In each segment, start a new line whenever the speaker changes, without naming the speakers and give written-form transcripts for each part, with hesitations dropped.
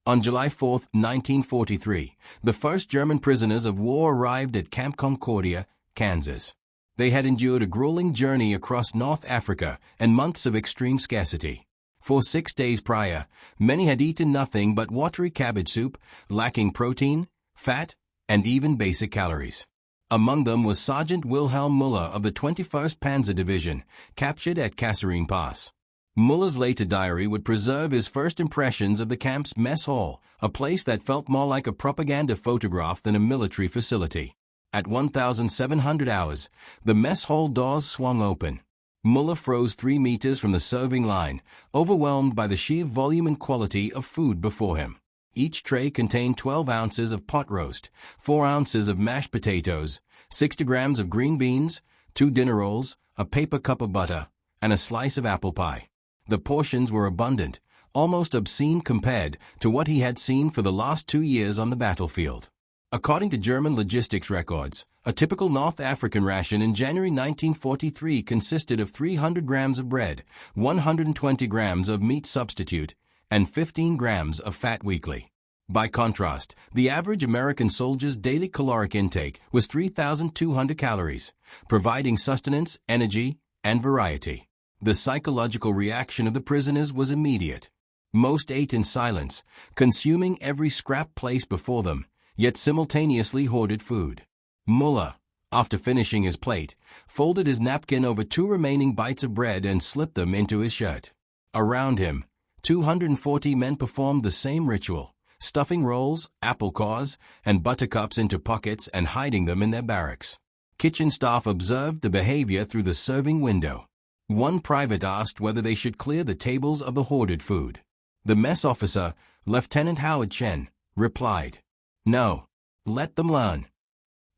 On July 4, 1943, the first German prisoners of war arrived at Camp Concordia, Kansas. They had endured a grueling journey across North Africa and months of extreme scarcity. For 6 days prior, many had eaten nothing but watery cabbage soup, lacking protein, fat, and even basic calories. Among them was Sergeant Wilhelm Müller of the 21st Panzer Division, captured at Kasserine Pass. Müller's later diary would preserve his first impressions of the camp's mess hall, a place that felt more like a propaganda photograph than a military facility. At 1,700 hours, the mess hall doors swung open. Müller froze 3 meters from the serving line, overwhelmed by the sheer volume and quality of food before him. Each tray contained 12 ounces of pot roast, 4 ounces of mashed potatoes, 60 grams of green beans, 2 dinner rolls, a paper cup of butter, and a slice of apple pie. The portions were abundant, almost obscene compared to what he had seen for the last 2 years on the battlefield. According to German logistics records, a typical North African ration in January 1943 consisted of 300 grams of bread, 120 grams of meat substitute, and 15 grams of fat weekly. By contrast, the average American soldier's daily caloric intake was 3,200 calories, providing sustenance, energy, and variety. The psychological reaction of the prisoners was immediate. Most ate in silence, consuming every scrap placed before them, yet simultaneously hoarded food. Müller, after finishing his plate, folded his napkin over 2 remaining bites of bread and slipped them into his shirt. Around him, 240 men performed the same ritual, stuffing rolls, apple cores, and buttercups into pockets and hiding them in their barracks. Kitchen staff observed the behavior through the serving window. One private asked whether they should clear the tables of the hoarded food. The mess officer, Lieutenant Howard Chen, replied, "No, let them learn."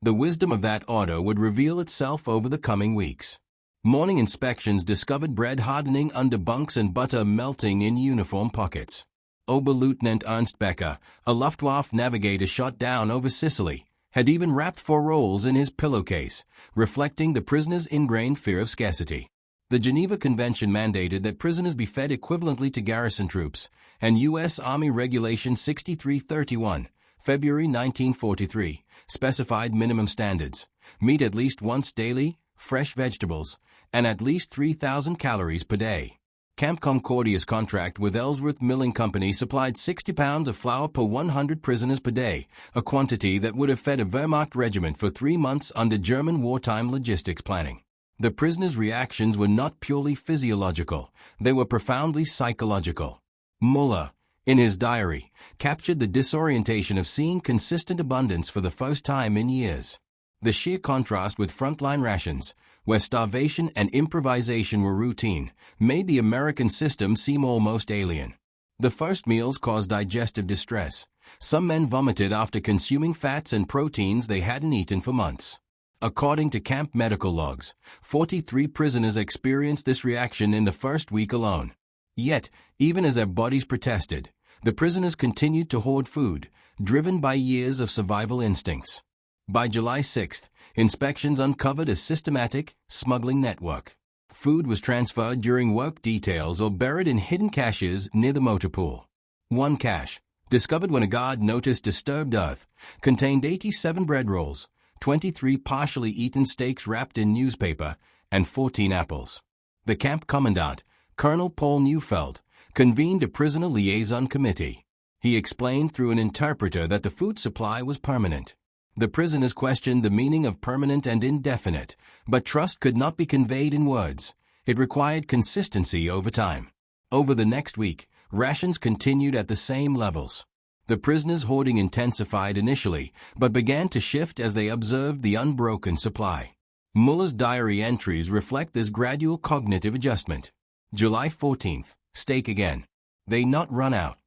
The wisdom of that order would reveal itself over the coming weeks. Morning inspections discovered bread hardening under bunks and butter melting in uniform pockets. Oberleutnant Ernst Becker, a Luftwaffe navigator shot down over Sicily, had even wrapped 4 rolls in his pillowcase, reflecting the prisoners' ingrained fear of scarcity. The Geneva Convention mandated that prisoners be fed equivalently to garrison troops, and U.S. Army Regulation 6331, February 1943, specified minimum standards: meat at least once daily, fresh vegetables, and at least 3,000 calories per day. Camp Concordia's contract with Ellsworth Milling Company supplied 60 pounds of flour per 100 prisoners per day, a quantity that would have fed a Wehrmacht regiment for 3 months under German wartime logistics planning. The prisoners' reactions were not purely physiological, they were profoundly psychological. Müller, in his diary, captured the disorientation of seeing consistent abundance for the first time in years. The sheer contrast with frontline rations, where starvation and improvisation were routine, made the American system seem almost alien. The first meals caused digestive distress. Some men vomited after consuming fats and proteins they hadn't eaten for months. According to camp medical logs, 43 prisoners experienced this reaction in the first week alone. Yet, even as their bodies protested, the prisoners continued to hoard food, driven by years of survival instincts. By July 6, inspections uncovered a systematic smuggling network. Food was transferred during work details or buried in hidden caches near the motor pool. One cache, discovered when a guard noticed disturbed earth, contained 87 bread rolls, 23 partially eaten steaks wrapped in newspaper, and 14 apples. The camp commandant, Colonel Paul Neufeld, convened a prisoner liaison committee. He explained through an interpreter that the food supply was permanent. The prisoners questioned the meaning of permanent and indefinite, but trust could not be conveyed in words. It required consistency over time. Over the next week, rations continued at the same levels. The prisoners' hoarding intensified initially, but began to shift as they observed the unbroken supply. Müller's diary entries reflect this gradual cognitive adjustment. July 14th, steak again. They not run out.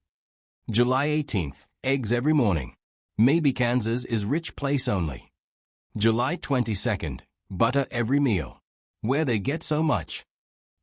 July 18th, eggs every morning. Maybe Kansas is rich place only. July 22nd, butter every meal. Where they get so much?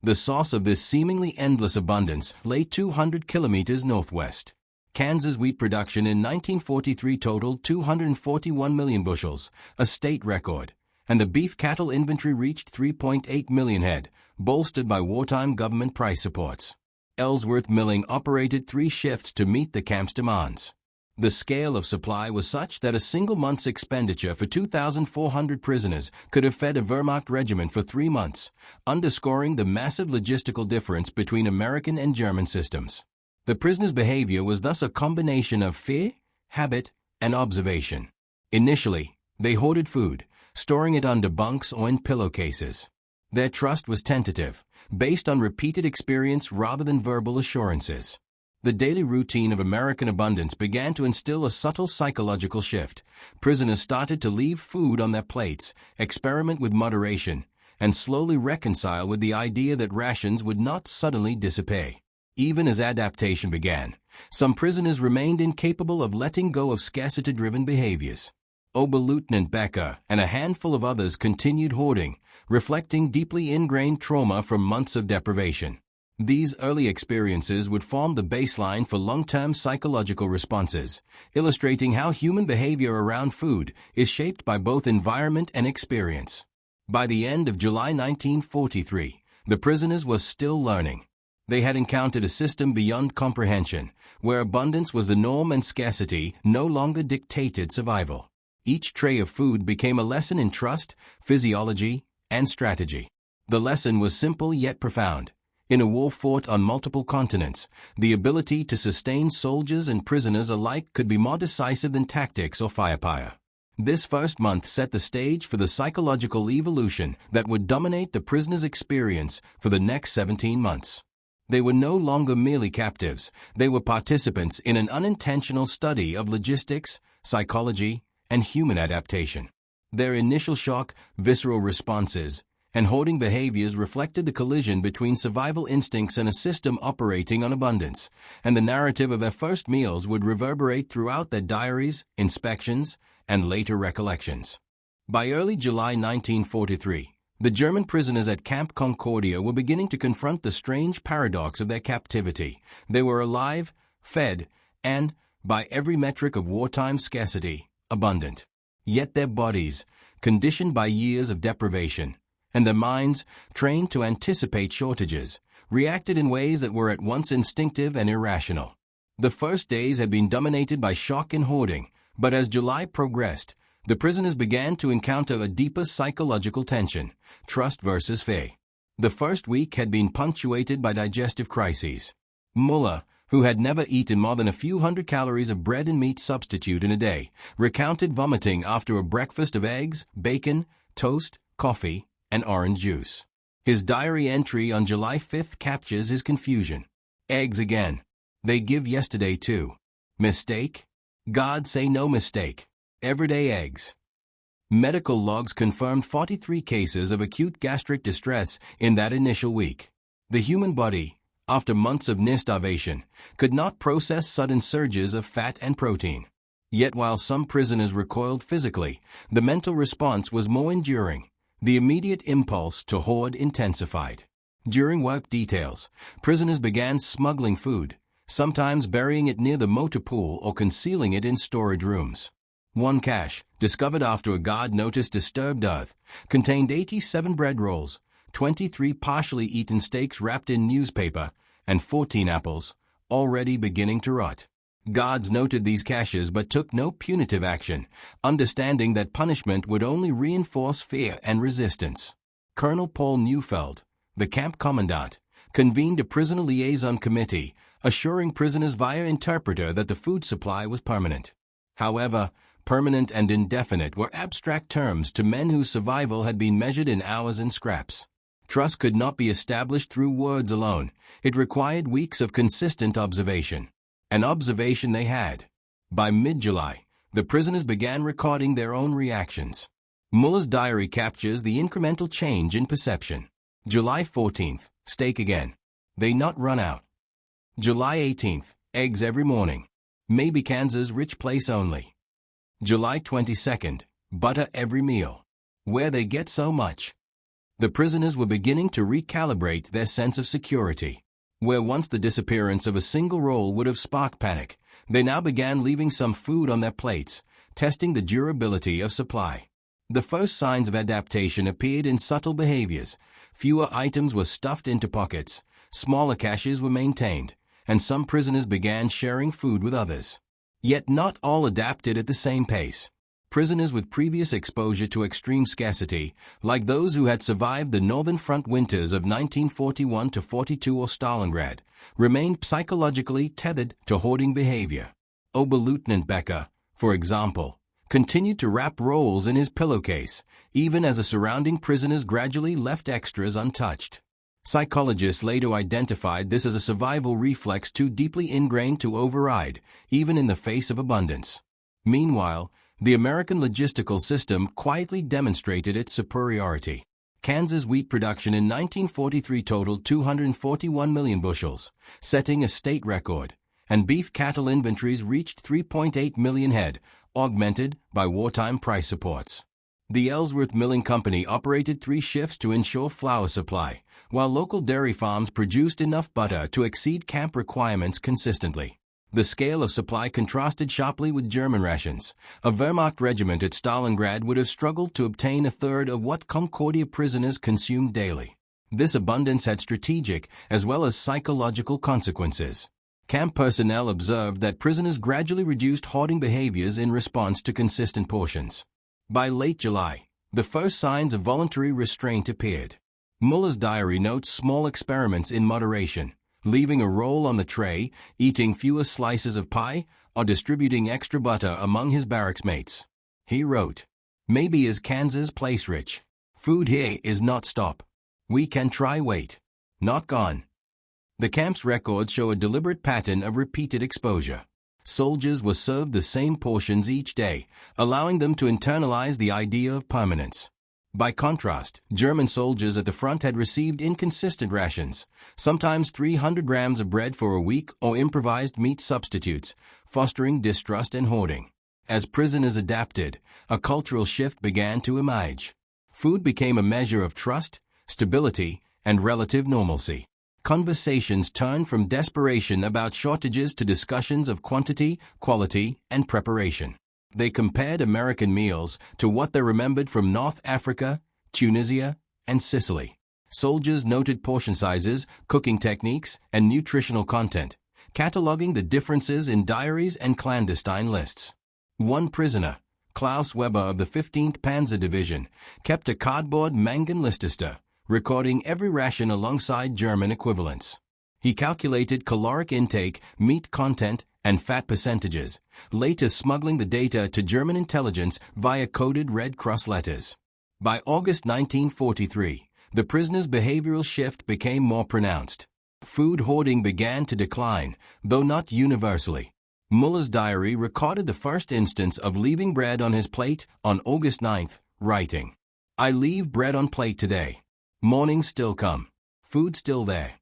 The source of this seemingly endless abundance lay 200 kilometers northwest. Kansas wheat production in 1943 totaled 241 million bushels, a state record, and the beef cattle inventory reached 3.8 million head, bolstered by wartime government price supports. Ellsworth Milling operated 3 shifts to meet the camp's demands. The scale of supply was such that a single month's expenditure for 2,400 prisoners could have fed a Wehrmacht regiment for 3 months, underscoring the massive logistical difference between American and German systems. The prisoners' behavior was thus a combination of fear, habit, and observation. Initially, they hoarded food, storing it under bunks or in pillowcases. Their trust was tentative, based on repeated experience rather than verbal assurances. The daily routine of American abundance began to instill a subtle psychological shift. Prisoners started to leave food on their plates, experiment with moderation, and slowly reconcile with the idea that rations would not suddenly dissipate. Even as adaptation began, some prisoners remained incapable of letting go of scarcity-driven behaviors. Lieutenant Becker and a handful of others continued hoarding, reflecting deeply ingrained trauma from months of deprivation. These early experiences would form the baseline for long-term psychological responses, illustrating how human behavior around food is shaped by both environment and experience. By the end of July 1943, the prisoners were still learning. They had encountered a system beyond comprehension, where abundance was the norm and scarcity no longer dictated survival. Each tray of food became a lesson in trust, physiology, and strategy. The lesson was simple yet profound. In a war fought on multiple continents, the ability to sustain soldiers and prisoners alike could be more decisive than tactics or firepower. This first month set the stage for the psychological evolution that would dominate the prisoners' experience for the next 17 months. They were no longer merely captives, they were participants in an unintentional study of logistics, psychology, and human adaptation. Their initial shock, visceral responses, and hoarding behaviors reflected the collision between survival instincts and a system operating on abundance, and the narrative of their first meals would reverberate throughout their diaries, inspections, and later recollections. By early July 1943, the German prisoners at Camp Concordia were beginning to confront the strange paradox of their captivity. They were alive, fed, and, by every metric of wartime scarcity, abundant. Yet their bodies, conditioned by years of deprivation, and their minds, trained to anticipate shortages, reacted in ways that were at once instinctive and irrational. The first days had been dominated by shock and hoarding, but as July progressed, the prisoners began to encounter a deeper psychological tension, trust versus fear. The first week had been punctuated by digestive crises. Muller, who had never eaten more than a few hundred calories of bread and meat substitute in a day, recounted vomiting after a breakfast of eggs, bacon, toast, coffee, and orange juice. His diary entry on July 5th captures his confusion. Eggs again. They give yesterday too. Mistake? God say no mistake. Everyday eggs. Medical logs confirmed 43 cases of acute gastric distress in that initial week. The human body, after months of near starvation, could not process sudden surges of fat and protein. Yet while some prisoners recoiled physically, the mental response was more enduring. The immediate impulse to hoard intensified. During work details, prisoners began smuggling food, sometimes burying it near the motor pool or concealing it in storage rooms. One cache, discovered after a guard noticed disturbed earth, contained 87 bread rolls, 23 partially eaten steaks wrapped in newspaper, and 14 apples, already beginning to rot. Guards noted these caches but took no punitive action, understanding that punishment would only reinforce fear and resistance. Colonel Paul Neufeld, the camp commandant, convened a prisoner liaison committee, assuring prisoners via interpreter that the food supply was permanent. However, permanent and indefinite were abstract terms to men whose survival had been measured in hours and scraps. Trust could not be established through words alone. It required weeks of consistent observation. An observation they had. By mid-July, the prisoners began recording their own reactions. Muller's diary captures the incremental change in perception. July 14th, steak again. They not run out. July 18th, eggs every morning. Maybe Kansas rich place only. July 22nd, butter every meal. Where they get so much. The prisoners were beginning to recalibrate their sense of security. Where once the disappearance of a single roll would have sparked panic, they now began leaving some food on their plates, testing the durability of supply. The first signs of adaptation appeared in subtle behaviors. Fewer items were stuffed into pockets, Smaller caches were maintained, and some prisoners began sharing food with others. Yet not all adapted at the same pace. Prisoners with previous exposure to extreme scarcity, like those who had survived the Northern Front winters of 1941-42 or Stalingrad, remained psychologically tethered to hoarding behavior. Lieutenant Becker, for example, continued to wrap rolls in his pillowcase, even as the surrounding prisoners gradually left extras untouched. Psychologists later identified this as a survival reflex too deeply ingrained to override, even in the face of abundance. Meanwhile, the American logistical system quietly demonstrated its superiority. Kansas wheat production in 1943 totaled 241 million bushels, setting a state record, and beef cattle inventories reached 3.8 million head, augmented by wartime price supports. The Ellsworth Milling Company operated 3 shifts to ensure flour supply, while local dairy farms produced enough butter to exceed camp requirements consistently. The scale of supply contrasted sharply with German rations. A Wehrmacht regiment at Stalingrad would have struggled to obtain a third of what Concordia prisoners consumed daily. This abundance had strategic as well as psychological consequences. Camp personnel observed that prisoners gradually reduced hoarding behaviors in response to consistent portions. By late July, the first signs of voluntary restraint appeared. Muller's diary notes small experiments in moderation, leaving a roll on the tray, eating fewer slices of pie, or distributing extra butter among his barracks mates. He wrote, "Maybe is Kansas place rich. Food here is not stop. We can try wait. Not gone." The camp's records show a deliberate pattern of repeated exposure. Soldiers were served the same portions each day, allowing them to internalize the idea of permanence. By contrast, German soldiers at the front had received inconsistent rations, sometimes 300 grams of bread for a week or improvised meat substitutes, fostering distrust and hoarding. As prisoners adapted, a cultural shift began to emerge. Food became a measure of trust, stability, and relative normalcy. Conversations turned from desperation about shortages to discussions of quantity, quality, and preparation. They compared American meals to what they remembered from North Africa, Tunisia, and Sicily. Soldiers noted portion sizes, cooking techniques, and nutritional content, cataloging the differences in diaries and clandestine lists. One prisoner, Klaus Weber of the 15th Panzer Division, kept a cardboard Mengenliste, recording every ration alongside German equivalents. He calculated caloric intake, meat content, and fat percentages, later smuggling the data to German intelligence via coded Red Cross letters. By August 1943, the prisoners' behavioral shift became more pronounced. Food hoarding began to decline, though not universally. Muller's diary recorded the first instance of leaving bread on his plate on August 9th, writing, "I leave bread on plate today. Mornings still come. Food still there."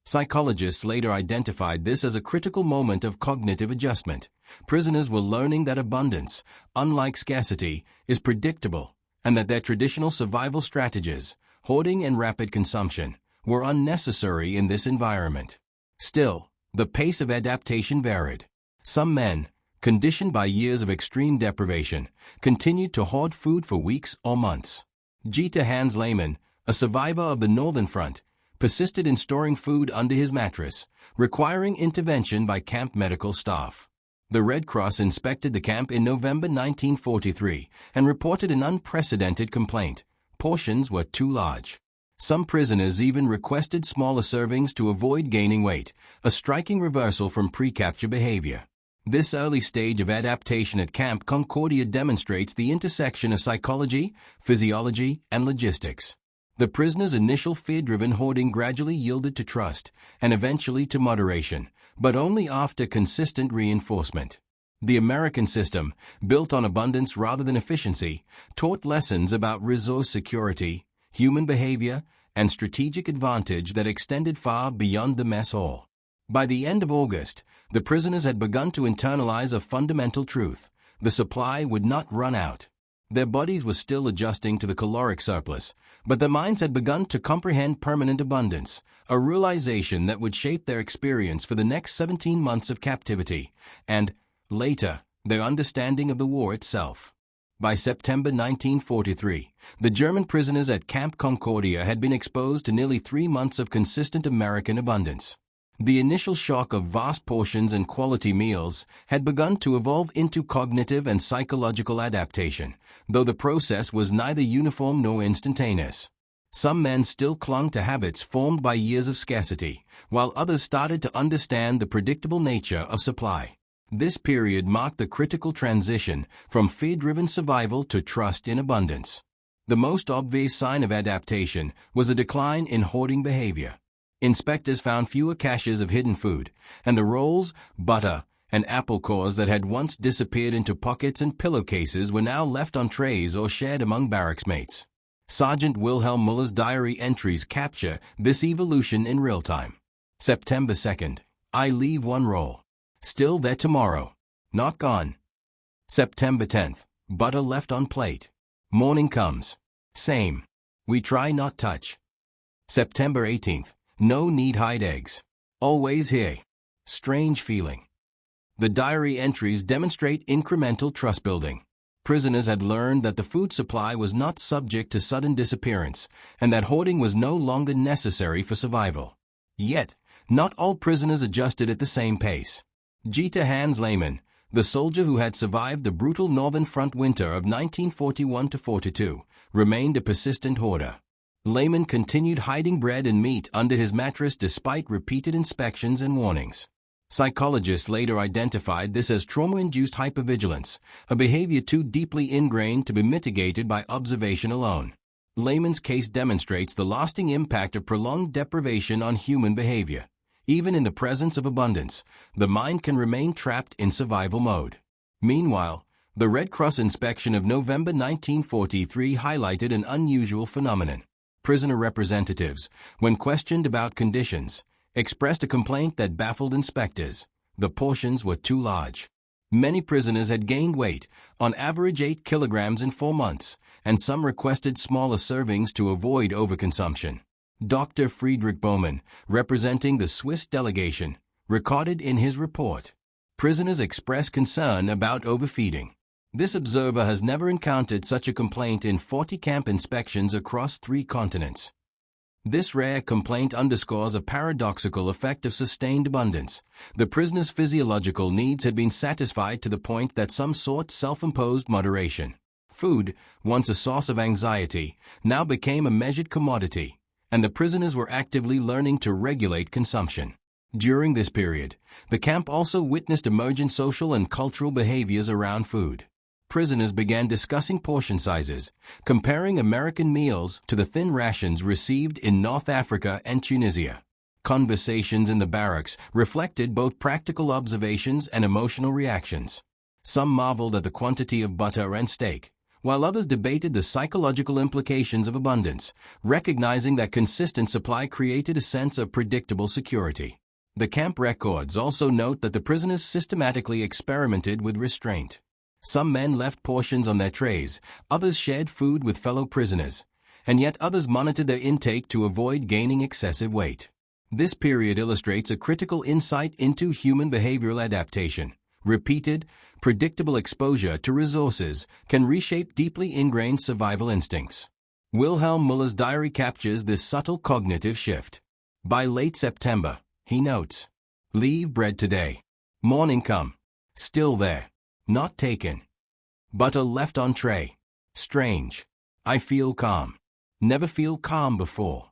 Psychologists later identified this as a critical moment of cognitive adjustment. Prisoners were learning that abundance, unlike scarcity, is predictable, and that their traditional survival strategies, hoarding and rapid consumption, were unnecessary in this environment. Still, the pace of adaptation varied. Some men, conditioned by years of extreme deprivation, continued to hoard food for weeks or months. Dieter Hans Lehmann, a survivor of the Northern Front, persisted in storing food under his mattress, requiring intervention by camp medical staff. The Red Cross inspected the camp in November 1943 and reported an unprecedented complaint. Portions were too large. Some prisoners even requested smaller servings to avoid gaining weight, a striking reversal from pre-capture behavior. This early stage of adaptation at Camp Concordia demonstrates the intersection of psychology, physiology, and logistics. The prisoners' initial fear-driven hoarding gradually yielded to trust, and eventually to moderation, but only after consistent reinforcement. The American system, built on abundance rather than efficiency, taught lessons about resource security, human behavior, and strategic advantage that extended far beyond the mess hall. By the end of August, the prisoners had begun to internalize a fundamental truth: the supply would not run out. Their bodies were still adjusting to the caloric surplus, but their minds had begun to comprehend permanent abundance, a realization that would shape their experience for the next 17 months of captivity, and, later, their understanding of the war itself. By September 1943, the German prisoners at Camp Concordia had been exposed to nearly 3 months of consistent American abundance. The initial shock of vast portions and quality meals had begun to evolve into cognitive and psychological adaptation, though the process was neither uniform nor instantaneous. Some men still clung to habits formed by years of scarcity, while others started to understand the predictable nature of supply. This period marked the critical transition from fear-driven survival to trust in abundance. The most obvious sign of adaptation was a decline in hoarding behavior. Inspectors found fewer caches of hidden food, and the rolls, butter, and apple cores that had once disappeared into pockets and pillowcases were now left on trays or shared among barracks mates. Sergeant Wilhelm Muller's diary entries capture this evolution in real time. September 2nd. I leave one roll. Still there tomorrow. Not gone. September 10th. Butter left on plate. Morning comes. Same. We try not touch. September 18th. No need hide eggs. Always here. Strange feeling. The diary entries demonstrate incremental trust building. Prisoners had learned that the food supply was not subject to sudden disappearance, and that hoarding was no longer necessary for survival. Yet, not all prisoners adjusted at the same pace. Dieter Hans Lehmann, the soldier who had survived the brutal Northern Front winter of 1941-42, remained a persistent hoarder. Lehmann continued hiding bread and meat under his mattress despite repeated inspections and warnings. Psychologists later identified this as trauma-induced hypervigilance, a behavior too deeply ingrained to be mitigated by observation alone. Lehmann's case demonstrates the lasting impact of prolonged deprivation on human behavior. Even in the presence of abundance, the mind can remain trapped in survival mode. Meanwhile, the Red Cross inspection of November 1943 highlighted an unusual phenomenon. Prisoner representatives, when questioned about conditions, expressed a complaint that baffled inspectors. The portions were too large. Many prisoners had gained weight, on average 8 kilograms in 4 months, and some requested smaller servings to avoid overconsumption. Dr. Friedrich Baumann, representing the Swiss delegation, recorded in his report, prisoners express concern about overfeeding. This observer has never encountered such a complaint in 40 camp inspections across 3 continents. This rare complaint underscores a paradoxical effect of sustained abundance. The prisoner's physiological needs had been satisfied to the point that some sought self-imposed moderation. Food, once a source of anxiety, now became a measured commodity, and the prisoners were actively learning to regulate consumption. During this period, the camp also witnessed emergent social and cultural behaviors around food. Prisoners began discussing portion sizes, comparing American meals to the thin rations received in North Africa and Tunisia. Conversations in the barracks reflected both practical observations and emotional reactions. Some marveled at the quantity of butter and steak, while others debated the psychological implications of abundance, recognizing that consistent supply created a sense of predictable security. The camp records also note that the prisoners systematically experimented with restraint. Some men left portions on their trays, others shared food with fellow prisoners, and yet others monitored their intake to avoid gaining excessive weight. This period illustrates a critical insight into human behavioral adaptation. Repeated, predictable exposure to resources can reshape deeply ingrained survival instincts. Wilhelm Muller's diary captures this subtle cognitive shift. By late September, he notes, "Leave bread today. Morning come. Still there. Not taken. Butter left on tray. Strange. I feel calm. Never feel calm before."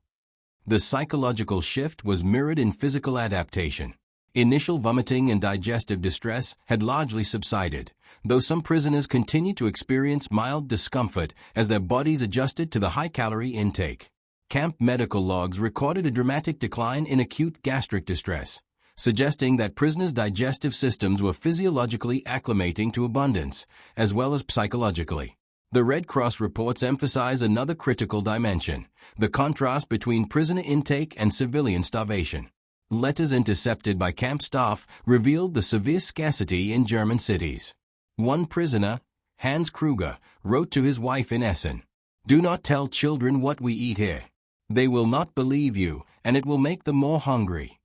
The psychological shift was mirrored in physical adaptation. Initial vomiting and digestive distress had largely subsided, though some prisoners continued to experience mild discomfort as their bodies adjusted to the high-calorie intake. Camp medical logs recorded a dramatic decline in acute gastric distress, suggesting that prisoners' digestive systems were physiologically acclimating to abundance, as well as psychologically. The Red Cross reports emphasize another critical dimension, the contrast between prisoner intake and civilian starvation. Letters intercepted by camp staff revealed the severe scarcity in German cities. One prisoner, Hans Kruger, wrote to his wife in Essen, "Do not tell children what we eat here. They will not believe you, and it will make them more hungry."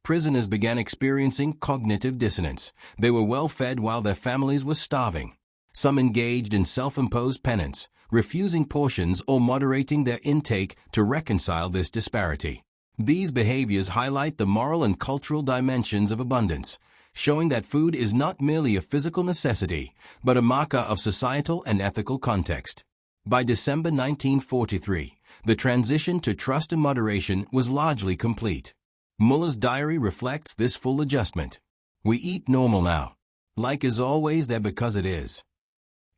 Prisoners began experiencing cognitive dissonance. They were well fed while their families were starving. Some engaged in self-imposed penance, refusing portions or moderating their intake to reconcile this disparity. These behaviors highlight the moral and cultural dimensions of abundance, showing that food is not merely a physical necessity, but a marker of societal and ethical context. By December 1943, the transition to trust and moderation was largely complete. Muller's diary reflects this full adjustment. We eat normal now. Like is always there because it is.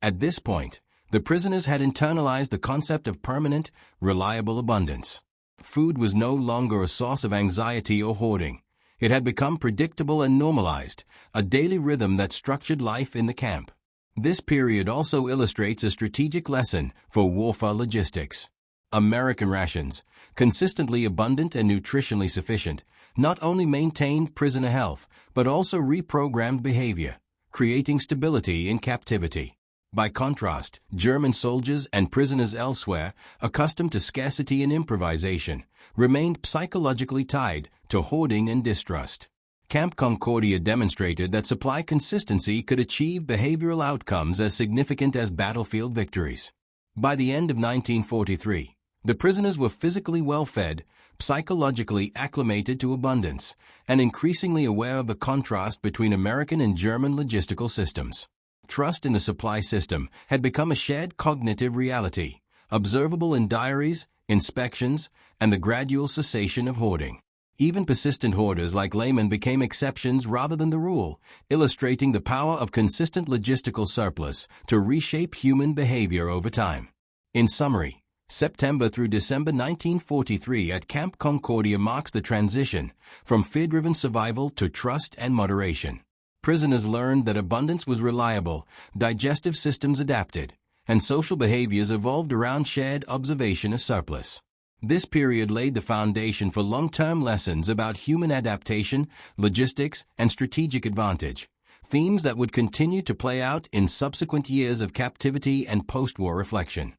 At this point, the prisoners had internalized the concept of permanent, reliable abundance. Food was no longer a source of anxiety or hoarding. It had become predictable and normalized, a daily rhythm that structured life in the camp. This period also illustrates a strategic lesson for warfare logistics. American rations, consistently abundant and nutritionally sufficient, not only maintained prisoner health, but also reprogrammed behavior, creating stability in captivity. By contrast, German soldiers and prisoners elsewhere, accustomed to scarcity and improvisation, remained psychologically tied to hoarding and distrust. Camp Concordia demonstrated that supply consistency could achieve behavioral outcomes as significant as battlefield victories. By the end of 1943, the prisoners were physically well-fed, psychologically acclimated to abundance, and increasingly aware of the contrast between American and German logistical systems. Trust in the supply system had become a shared cognitive reality, observable in diaries, inspections, and the gradual cessation of hoarding. Even persistent hoarders like laymen became exceptions rather than the rule, illustrating the power of consistent logistical surplus to reshape human behavior over time. In summary, September through December 1943 at Camp Concordia marks the transition from fear-driven survival to trust and moderation. Prisoners learned that abundance was reliable, digestive systems adapted, and social behaviors evolved around shared observation of surplus. This period laid the foundation for long-term lessons about human adaptation, logistics, and strategic advantage, themes that would continue to play out in subsequent years of captivity and post-war reflection.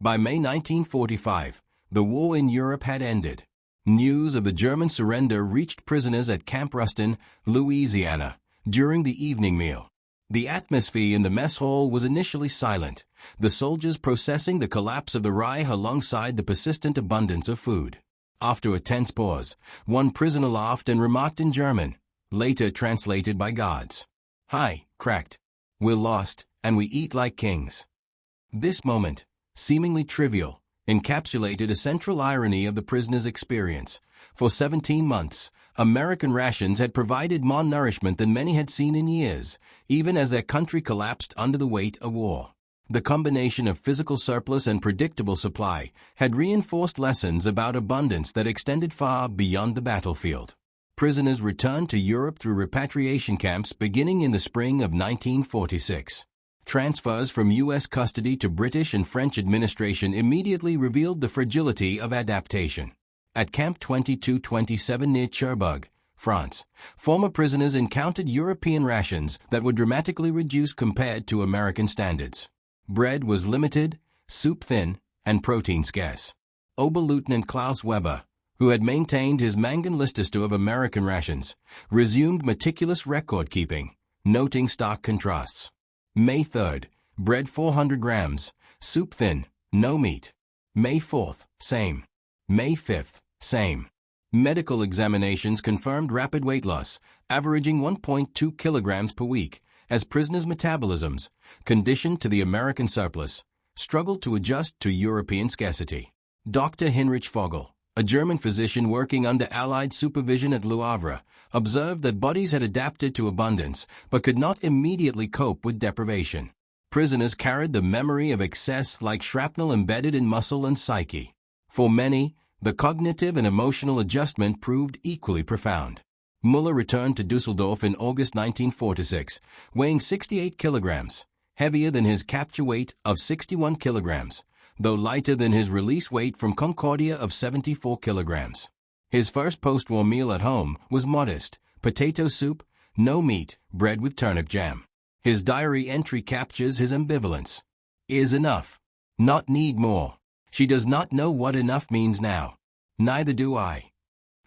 By May 1945, the war in Europe had ended. News of the German surrender reached prisoners at Camp Ruston, Louisiana, during the evening meal. The atmosphere in the mess hall was initially silent, the soldiers processing the collapse of the Reich alongside the persistent abundance of food. After a tense pause, one prisoner laughed and remarked in German, later translated by guards, "Hi, cracked. We're lost, and we eat like kings." This moment, seemingly trivial, encapsulated a central irony of the prisoner's experience. For 17 months, American rations had provided more nourishment than many had seen in years, even as their country collapsed under the weight of war. The combination of physical surplus and predictable supply had reinforced lessons about abundance that extended far beyond the battlefield. Prisoners returned to Europe through repatriation camps beginning in the spring of 1946. Transfers from U.S. custody to British and French administration immediately revealed the fragility of adaptation. At Camp 2227 near Cherbourg, France, former prisoners encountered European rations that were dramatically reduced compared to American standards. Bread was limited, soup thin, and protein scarce. Oberleutnant Klaus Weber, who had maintained his Mangan-Lister of American rations, resumed meticulous record-keeping, noting stark contrasts. May 3rd, bread 400 grams, soup thin, no meat. May 4th, same. May 5th, same. Medical examinations confirmed rapid weight loss, averaging 1.2 kilograms per week, as prisoners' metabolisms, conditioned to the American surplus, struggled to adjust to European scarcity. Dr. Heinrich Vogel, a German physician working under Allied supervision at Le Havre, observed that bodies had adapted to abundance but could not immediately cope with deprivation. Prisoners carried the memory of excess like shrapnel embedded in muscle and psyche. For many, the cognitive and emotional adjustment proved equally profound. Muller returned to Dusseldorf in August 1946, weighing 68 kilograms, heavier than his capture weight of 61 kilograms, though lighter than his release weight from Concordia of 74 kilograms. His first post-war meal at home was modest: potato soup, no meat, bread with turnip jam. His diary entry captures his ambivalence. Is enough. Not need more. She does not know what enough means now. Neither do I.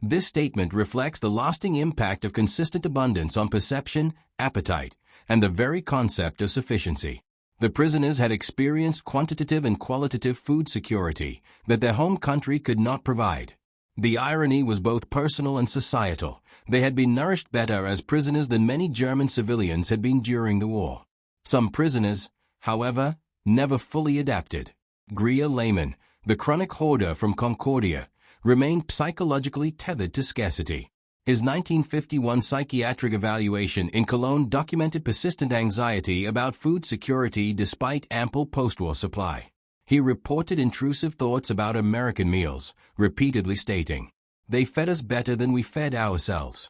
This statement reflects the lasting impact of consistent abundance on perception, appetite, and the very concept of sufficiency. The prisoners had experienced quantitative and qualitative food security that their home country could not provide. The irony was both personal and societal. They had been nourished better as prisoners than many German civilians had been during the war. Some prisoners, however, never fully adapted. Greer Lehman, the chronic hoarder from Concordia, remained psychologically tethered to scarcity. His 1951 psychiatric evaluation in Cologne documented persistent anxiety about food security despite ample post-war supply. He reported intrusive thoughts about American meals, repeatedly stating, "They fed us better than we fed ourselves."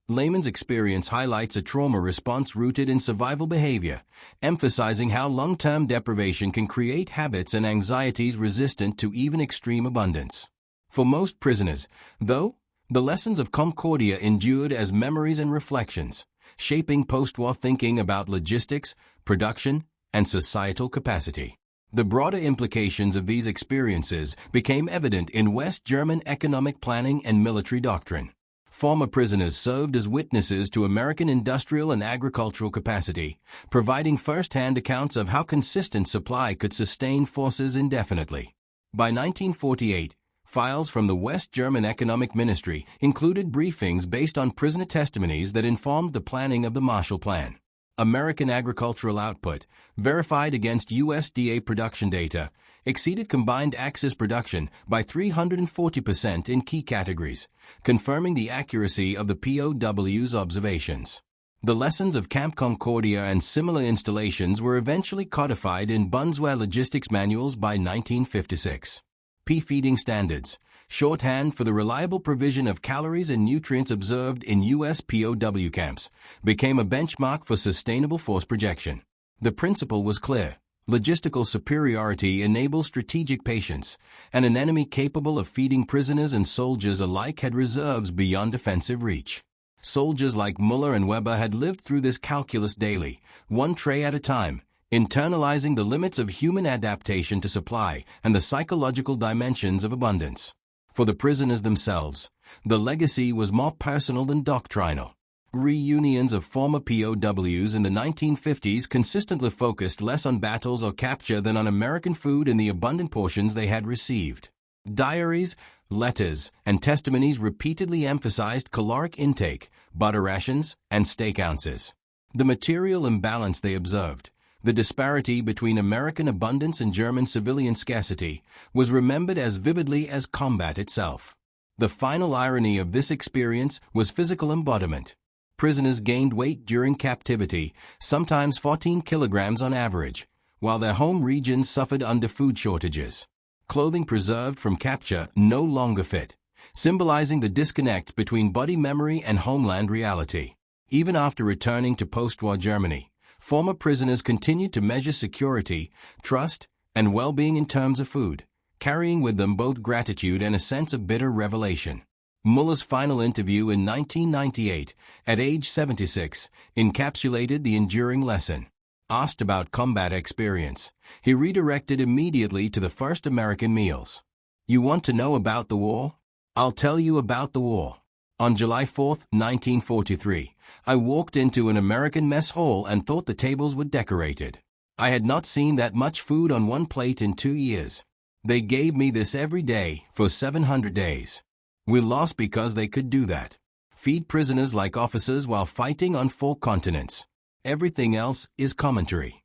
Lehman's experience highlights a trauma response rooted in survival behavior, emphasizing how long-term deprivation can create habits and anxieties resistant to even extreme abundance. For most prisoners, though, the lessons of Concordia endured as memories and reflections, shaping post-war thinking about logistics, production, and societal capacity. The broader implications of these experiences became evident in West German economic planning and military doctrine. Former prisoners served as witnesses to American industrial and agricultural capacity, providing first-hand accounts of how consistent supply could sustain forces indefinitely. By 1948, files from the West German Economic Ministry included briefings based on prisoner testimonies that informed the planning of the Marshall Plan. American agricultural output, verified against USDA production data, exceeded combined Axis production by 340% in key categories, confirming the accuracy of the POW's observations. The lessons of Camp Concordia and similar installations were eventually codified in Bundeswehr logistics manuals by 1956. Feeding standards, shorthand for the reliable provision of calories and nutrients observed in U.S. POW camps, became a benchmark for sustainable force projection. The principle was clear. Logistical superiority enables strategic patience, and an enemy capable of feeding prisoners and soldiers alike had reserves beyond defensive reach. Soldiers like Muller and Weber had lived through this calculus daily, one tray at a time, internalizing the limits of human adaptation to supply and the psychological dimensions of abundance. For the prisoners themselves, the legacy was more personal than doctrinal. Reunions of former POWs in the 1950s consistently focused less on battles or capture than on American food and the abundant portions they had received. Diaries, letters, and testimonies repeatedly emphasized caloric intake, butter rations, and steak ounces. The material imbalance they observed, the disparity between American abundance and German civilian scarcity, was remembered as vividly as combat itself. The final irony of this experience was physical embodiment. Prisoners gained weight during captivity, sometimes 14 kilograms on average, while their home regions suffered under food shortages. Clothing preserved from capture no longer fit, symbolizing the disconnect between body memory and homeland reality. Even after returning to post-war Germany, former prisoners continued to measure security, trust, and well-being in terms of food, carrying with them both gratitude and a sense of bitter revelation. Muller's final interview in 1998, at age 76, encapsulated the enduring lesson. Asked about combat experience, he redirected immediately to the first American meals. "You want to know about the war? I'll tell you about the war." On July 4, 1943, I walked into an American mess hall and thought the tables were decorated. I had not seen that much food on one plate in 2 years. They gave me this every day for 700 days. We lost because they could do that. Feed prisoners like officers while fighting on 4 continents. Everything else is commentary.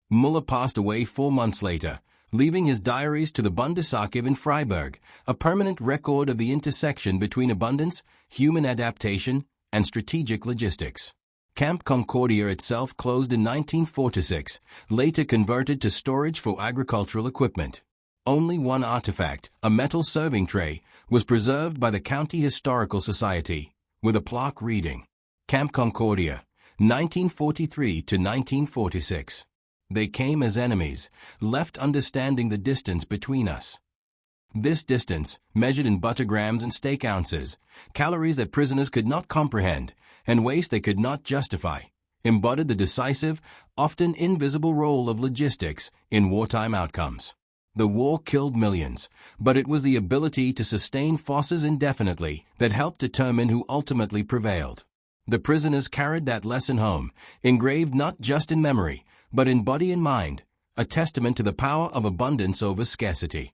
Muller passed away 4 months later, leaving his diaries to the Bundesarchiv in Freiburg, a permanent record of the intersection between abundance, human adaptation, and strategic logistics. Camp Concordia itself closed in 1946, later converted to storage for agricultural equipment. Only one artifact, a metal serving tray, was preserved by the County Historical Society, with a plaque reading, Camp Concordia, 1943 to 1946. They came as enemies, left understanding the distance between us. This distance, measured in buttergrams and steak ounces, calories that prisoners could not comprehend, and waste they could not justify, embodied the decisive, often invisible role of logistics in wartime outcomes. The war killed millions, but it was the ability to sustain forces indefinitely that helped determine who ultimately prevailed. The prisoners carried that lesson home, engraved not just in memory, but in body and mind, a testament to the power of abundance over scarcity.